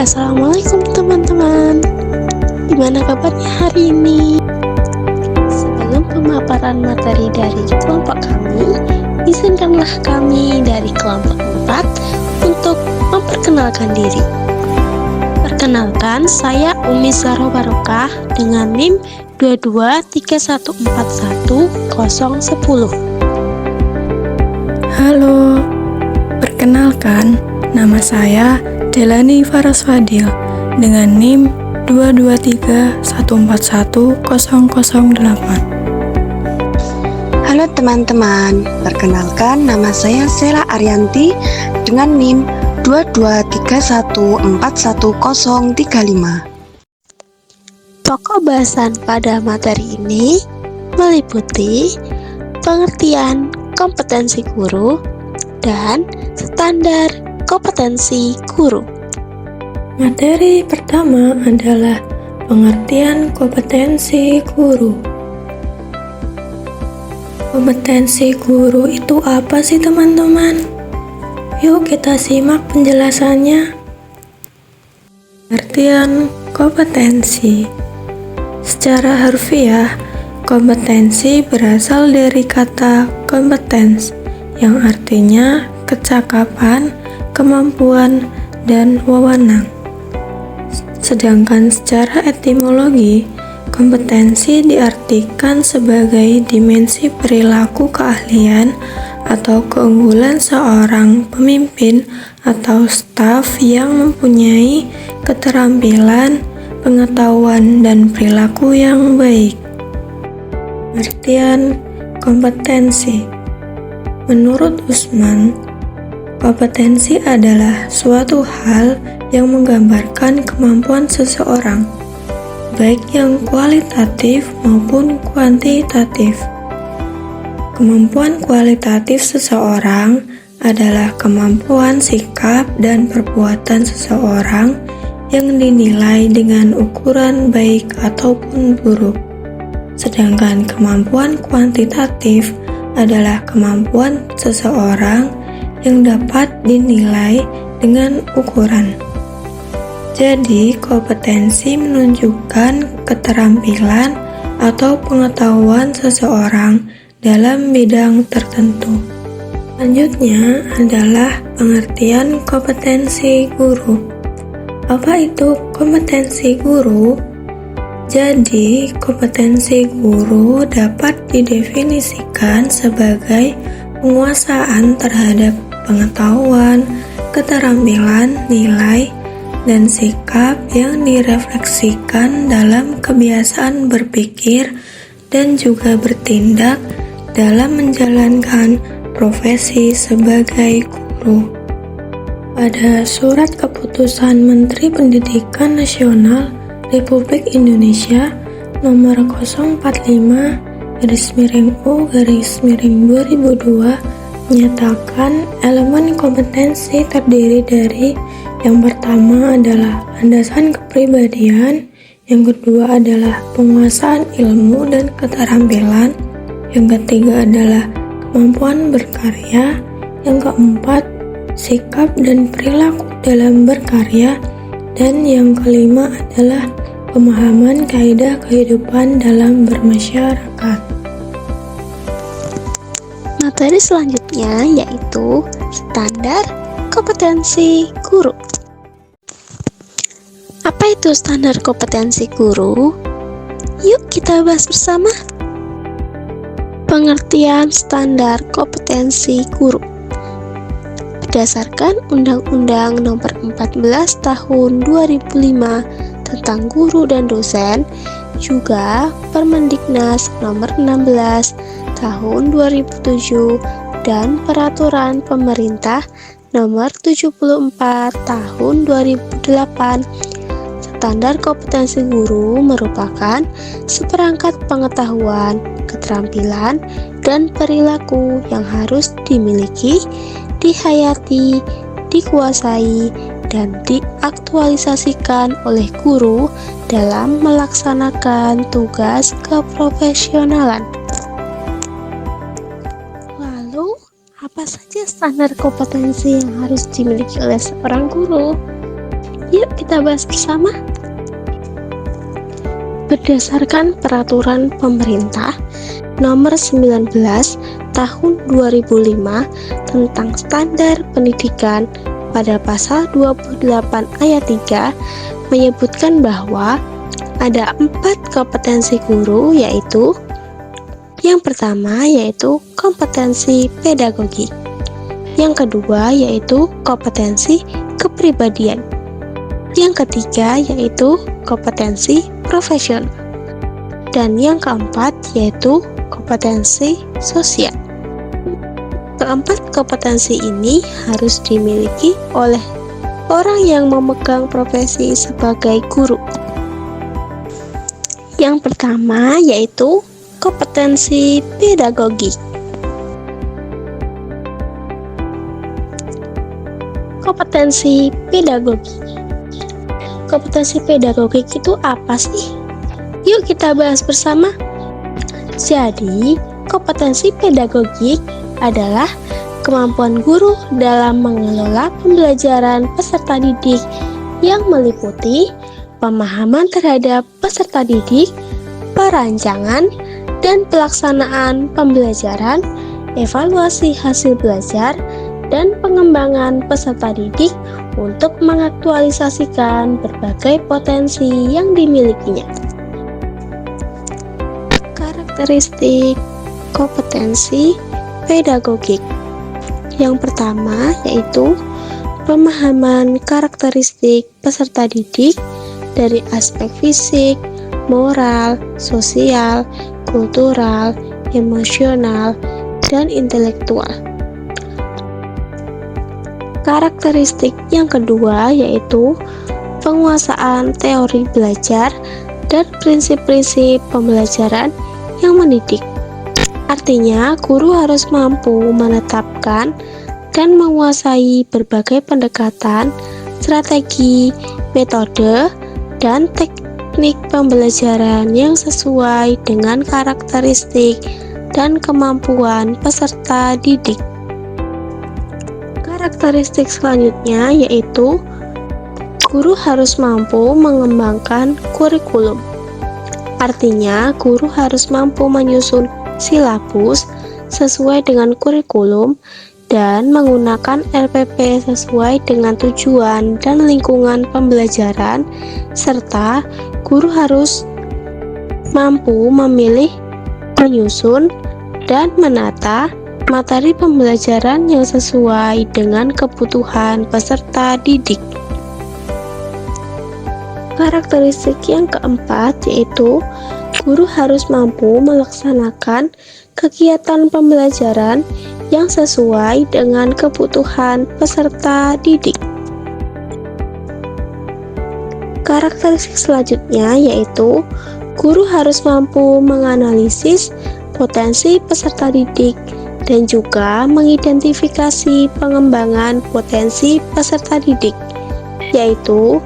Assalamualaikum teman-teman. Gimana kabarnya hari ini? Sebelum pemaparan materi dari kelompok kami, izinkanlah kami dari kelompok 4 untuk memperkenalkan diri. Perkenalkan, saya Umi Zahra Barokah dengan NIM 223141010. Halo, perkenalkan, nama saya Delani Faras Fadil dengan NIM 223141008. Halo teman-teman, perkenalkan nama saya Sela Arianti dengan NIM 223141035. Pokok bahasan pada materi ini meliputi pengertian kompetensi guru dan standar kompetensi guru. Materi pertama adalah pengertian kompetensi guru. Kompetensi guru itu apa sih teman-teman? Yuk kita simak penjelasannya. Pengertian kompetensi. Secara harfiah, kompetensi berasal dari kata competence yang artinya kecakapan, kemampuan, dan wewenang. Sedangkan secara etimologi, kompetensi diartikan sebagai dimensi perilaku keahlian atau keunggulan seorang pemimpin atau staf yang mempunyai keterampilan, pengetahuan, dan perilaku yang baik. Pengertian kompetensi. Menurut Usman, kompetensi adalah suatu hal yang menggambarkan kemampuan seseorang, baik yang kualitatif maupun kuantitatif. Kemampuan kualitatif seseorang adalah kemampuan sikap dan perbuatan seseorang yang dinilai dengan ukuran baik ataupun buruk. Sedangkan kemampuan kuantitatif adalah kemampuan seseorang yang dapat dinilai dengan ukuran. Jadi, kompetensi menunjukkan keterampilan atau pengetahuan seseorang dalam bidang tertentu. Selanjutnya adalah pengertian kompetensi guru. Apa itu kompetensi guru? Jadi, kompetensi guru dapat didefinisikan sebagai penguasaan terhadap pengetahuan, keterampilan, nilai, dan sikap yang direfleksikan dalam kebiasaan berpikir dan juga bertindak dalam menjalankan profesi sebagai guru. Pada Surat Keputusan Menteri Pendidikan Nasional Republik Indonesia nomor 045-U-2002 menyatakan elemen kompetensi terdiri dari yang pertama adalah landasan kepribadian, yang kedua adalah penguasaan ilmu dan keterampilan, yang ketiga adalah kemampuan berkarya, yang keempat sikap dan perilaku dalam berkarya, dan yang kelima adalah pemahaman kaidah kehidupan dalam bermasyarakat. Materi selanjutnya yaitu standar kompetensi guru. Apa itu standar kompetensi guru? Yuk kita bahas bersama. Pengertian standar kompetensi guru. Berdasarkan Undang-Undang Nomor 14 Tahun 2005 tentang guru dan dosen, juga Permendiknas Nomor 16 Tahun 2007 dan Peraturan Pemerintah Nomor 74 Tahun 2008. Standar kompetensi guru merupakan seperangkat pengetahuan, keterampilan, dan perilaku yang harus dimiliki, dihayati, dikuasai, dan diaktualisasikan oleh guru dalam melaksanakan tugas keprofesionalan. Lalu, apa saja standar kompetensi yang harus dimiliki oleh seorang guru? Yuk kita bahas bersama. Berdasarkan peraturan pemerintah nomor 19 tahun 2005 tentang standar pendidikan, pada pasal 28 ayat 3 menyebutkan bahwa ada 4 kompetensi guru, yaitu yang pertama yaitu kompetensi pedagogik, yang kedua yaitu kompetensi kepribadian, yang ketiga yaitu kompetensi profesional, dan yang keempat yaitu kompetensi sosial. Keempat kompetensi ini harus dimiliki oleh orang yang memegang profesi sebagai guru. Yang pertama yaitu kompetensi pedagogik. Kompetensi pedagogik. Kompetensi pedagogik itu apa sih? Yuk kita bahas bersama. Jadi, kompetensi pedagogik adalah kemampuan guru dalam mengelola pembelajaran peserta didik yang meliputi pemahaman terhadap peserta didik, perancangan dan pelaksanaan pembelajaran, evaluasi hasil belajar, dan pengembangan peserta didik untuk mengaktualisasikan berbagai potensi yang dimilikinya. Karakteristik kompetensi pedagogik. Yang pertama yaitu pemahaman karakteristik peserta didik dari aspek fisik, moral, sosial, kultural, emosional, dan intelektual. Karakteristik yang kedua yaitu penguasaan teori belajar dan prinsip-prinsip pembelajaran yang mendidik. Artinya, guru harus mampu menetapkan dan menguasai berbagai pendekatan, strategi, metode, dan teknik pembelajaran yang sesuai dengan karakteristik dan kemampuan peserta didik. Karakteristik selanjutnya yaitu guru harus mampu mengembangkan kurikulum. Artinya, guru harus mampu menyusun silabus sesuai dengan kurikulum dan menggunakan RPP sesuai dengan tujuan dan lingkungan pembelajaran, serta guru harus mampu memilih, menyusun, dan menata materi pembelajaran yang sesuai dengan kebutuhan peserta didik. Karakteristik yang keempat yaitu guru harus mampu melaksanakan kegiatan pembelajaran yang sesuai dengan kebutuhan peserta didik. Karakteristik selanjutnya yaitu guru harus mampu menganalisis potensi peserta didik dan juga mengidentifikasi pengembangan potensi peserta didik, yaitu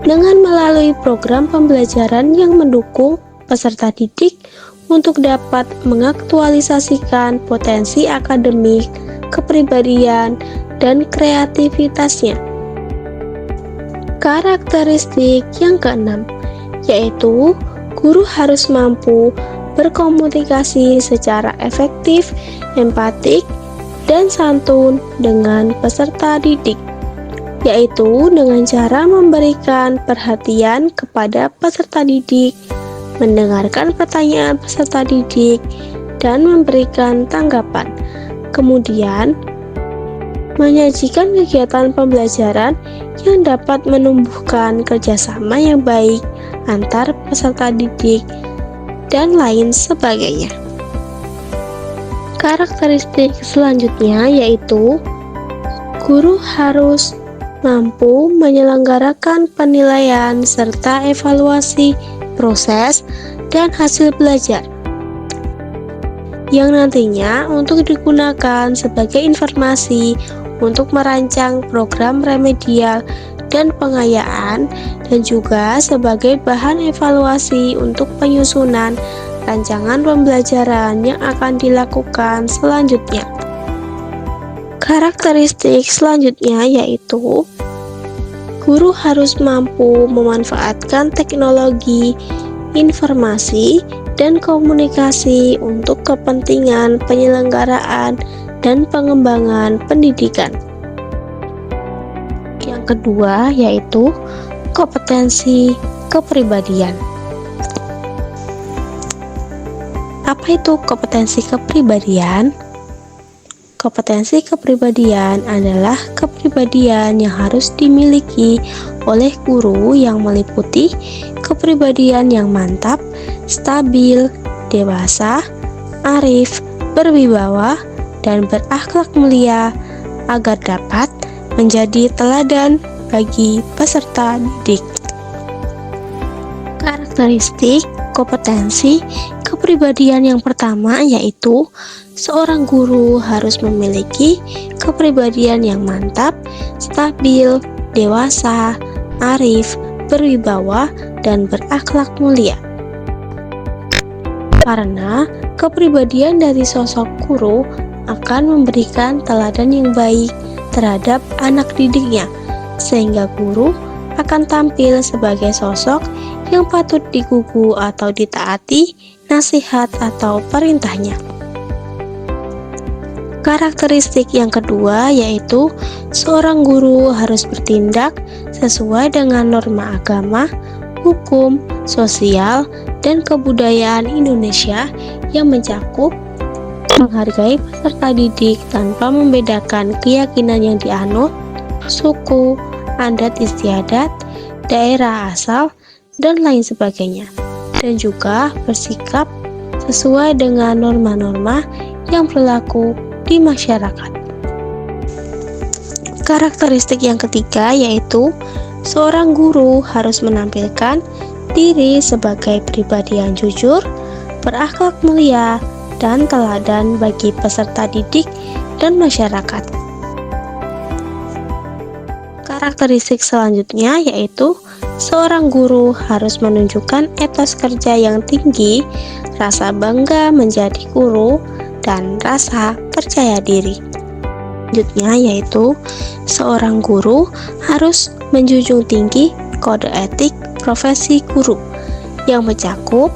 dengan melalui program pembelajaran yang mendukung peserta didik untuk dapat mengaktualisasikan potensi akademik, kepribadian, dan kreativitasnya. Karakteristik yang keenam yaitu guru harus mampu berkomunikasi secara efektif, empatik, dan santun dengan peserta didik, yaitu dengan cara memberikan perhatian kepada peserta didik, mendengarkan pertanyaan peserta didik, dan memberikan tanggapan. Kemudian, menyajikan kegiatan pembelajaran yang dapat menumbuhkan kerjasama yang baik antar peserta didik, dan lain sebagainya. Karakteristik selanjutnya yaitu guru harus mampu menyelenggarakan penilaian serta evaluasi proses dan hasil belajar yang nantinya untuk digunakan sebagai informasi untuk merancang program remedial dan pengayaan, dan juga sebagai bahan evaluasi untuk penyusunan rancangan pembelajaran yang akan dilakukan selanjutnya. Karakteristik selanjutnya yaitu Guru harus mampu memanfaatkan teknologi, informasi, dan komunikasi untuk kepentingan penyelenggaraan dan pengembangan pendidikan. Yang kedua yaitu kompetensi kepribadian. Apa itu kompetensi kepribadian? Kompetensi kepribadian adalah kepribadian yang harus dimiliki oleh guru yang meliputi kepribadian yang mantap, stabil, dewasa, arif, berwibawa, dan berakhlak mulia agar dapat menjadi teladan bagi peserta didik. Karakteristik kompetensi kepribadian yang pertama yaitu seorang guru harus memiliki kepribadian yang mantap, stabil, dewasa, arif, berwibawa, dan berakhlak mulia. Karena kepribadian dari sosok guru akan memberikan teladan yang baik terhadap anak didiknya, sehingga guru akan tampil sebagai sosok yang patut digugu atau ditaati nasihat atau perintahnya. Karakteristik yang kedua yaitu seorang guru harus bertindak sesuai dengan norma agama, hukum, sosial, dan kebudayaan Indonesia yang mencakup menghargai peserta didik tanpa membedakan keyakinan yang dianut, suku, adat istiadat, daerah asal, dan lain sebagainya, dan juga bersikap sesuai dengan norma-norma yang berlaku di masyarakat. Karakteristik yang ketiga yaitu seorang guru harus menampilkan diri sebagai pribadi yang jujur, berakhlak mulia, dan teladan bagi peserta didik dan masyarakat. Karakteristik selanjutnya yaitu seorang guru harus menunjukkan etos kerja yang tinggi, rasa bangga menjadi guru, dan rasa percaya diri. Selanjutnya yaitu seorang guru harus menjunjung tinggi kode etik profesi guru yang mencakup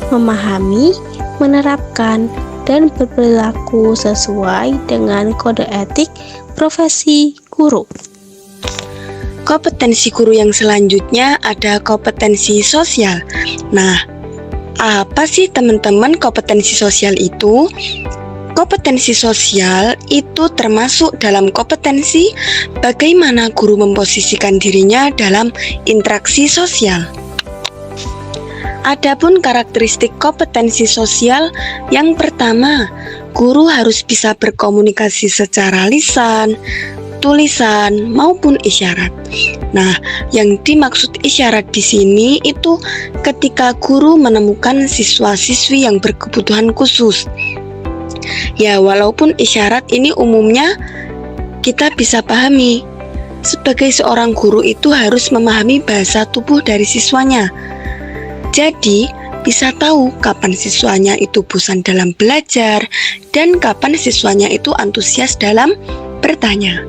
memahami, menerapkan, dan berperilaku sesuai dengan kode etik profesi guru. Kompetensi guru yang selanjutnya ada kompetensi sosial. Nah, apa sih teman-teman kompetensi sosial itu? Kompetensi sosial itu termasuk dalam kompetensi bagaimana guru memposisikan dirinya dalam interaksi sosial. Adapun karakteristik kompetensi sosial yang pertama, guru harus bisa berkomunikasi secara lisan, tulisan maupun isyarat. Nah, yang dimaksud isyarat di sini itu ketika guru menemukan siswa-siswi yang berkebutuhan khusus. Ya, walaupun isyarat ini umumnya kita bisa pahami. Sebagai seorang guru itu harus memahami bahasa tubuh dari siswanya. Jadi, bisa tahu kapan siswanya itu bosan dalam belajar dan kapan siswanya itu antusias dalam bertanya.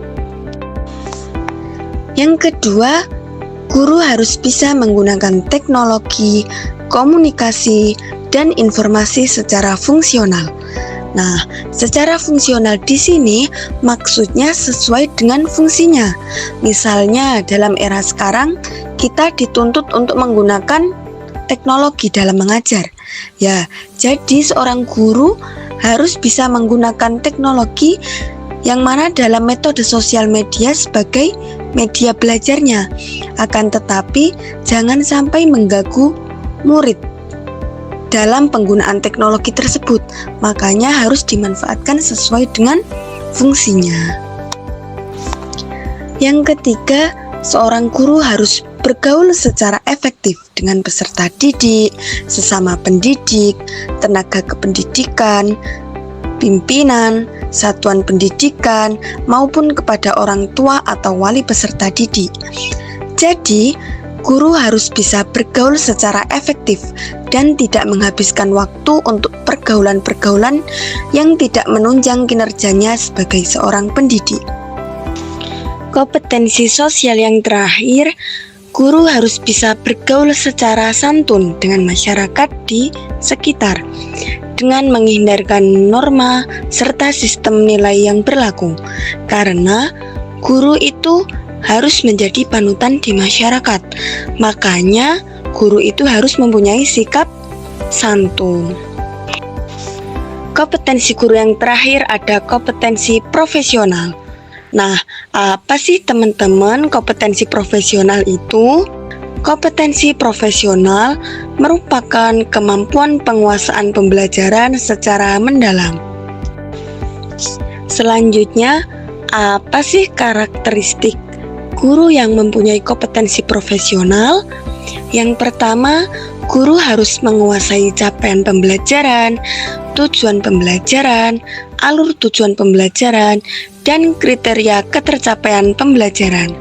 Yang kedua, guru harus bisa menggunakan teknologi, komunikasi, dan informasi secara fungsional. Nah, secara fungsional di sini maksudnya sesuai dengan fungsinya. Misalnya dalam era sekarang kita dituntut untuk menggunakan teknologi dalam mengajar. Ya, jadi seorang guru harus bisa menggunakan teknologi yang mana dalam metode sosial media sebagai media belajarnya. Akan tetapi jangan sampai mengganggu murid dalam penggunaan teknologi tersebut. Makanya harus dimanfaatkan sesuai dengan fungsinya. Yang ketiga, seorang guru harus bergaul secara efektif dengan peserta didik, sesama pendidik, tenaga kependidikan, pimpinan, satuan pendidikan, maupun kepada orang tua atau wali peserta didik. Jadi, guru harus bisa bergaul secara efektif dan tidak menghabiskan waktu untuk pergaulan-pergaulan yang tidak menunjang kinerjanya sebagai seorang pendidik. Kompetensi sosial yang terakhir, guru harus bisa bergaul secara santun dengan masyarakat di sekitar, dengan menghindarkan norma serta sistem nilai yang berlaku. Karena guru itu harus menjadi panutan di masyarakat. Makanya guru itu harus mempunyai sikap santun. Kompetensi guru yang terakhir ada kompetensi profesional. Nah, apa sih teman-teman kompetensi profesional itu? Kompetensi profesional merupakan kemampuan penguasaan pembelajaran secara mendalam. Selanjutnya, apa sih karakteristik guru yang mempunyai kompetensi profesional? Yang pertama, guru harus menguasai capaian pembelajaran, tujuan pembelajaran, alur tujuan pembelajaran, dan kriteria ketercapaian pembelajaran.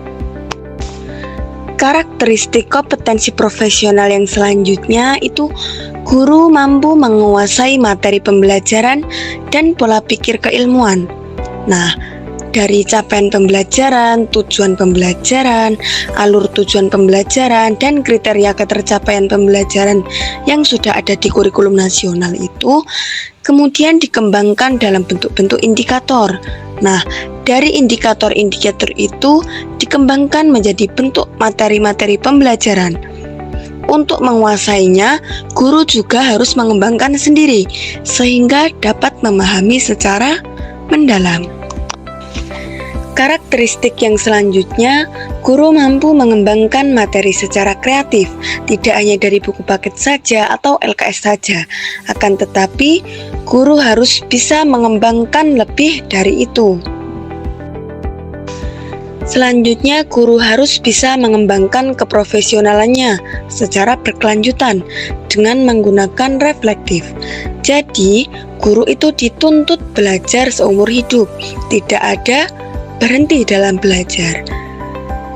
Karakteristik kompetensi profesional yang selanjutnya itu guru mampu menguasai materi pembelajaran dan pola pikir keilmuan. Nah, dari capaian pembelajaran, tujuan pembelajaran, alur tujuan pembelajaran, dan kriteria ketercapaian pembelajaran yang sudah ada di kurikulum nasional itu kemudian dikembangkan dalam bentuk-bentuk indikator. Nah, dari indikator-indikator itu dikembangkan menjadi bentuk materi-materi pembelajaran. Untuk menguasainya, guru juga harus mengembangkan sendiri sehingga dapat memahami secara mendalam. Karakteristik yang selanjutnya, guru mampu mengembangkan materi secara kreatif, tidak hanya dari buku paket saja atau LKS saja. Akan tetapi, guru harus bisa mengembangkan lebih dari itu. Selanjutnya, guru harus bisa mengembangkan keprofesionalannya secara berkelanjutan dengan menggunakan reflektif. Jadi, guru itu dituntut belajar seumur hidup, tidak ada berhenti dalam belajar.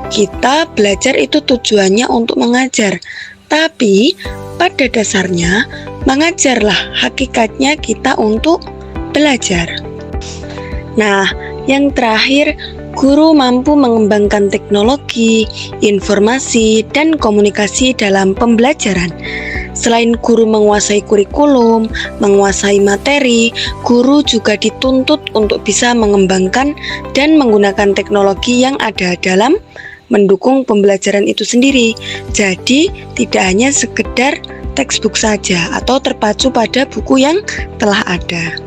Kita belajar itu tujuannya untuk mengajar, tapi pada dasarnya mengajarlah hakikatnya kita untuk belajar. Nah, yang terakhir, guru mampu mengembangkan teknologi, informasi, dan komunikasi dalam pembelajaran. Selain guru menguasai kurikulum, menguasai materi, guru juga dituntut untuk bisa mengembangkan dan menggunakan teknologi yang ada dalam mendukung pembelajaran itu sendiri. Jadi, tidak hanya sekedar textbook saja atau terpacu pada buku yang telah ada.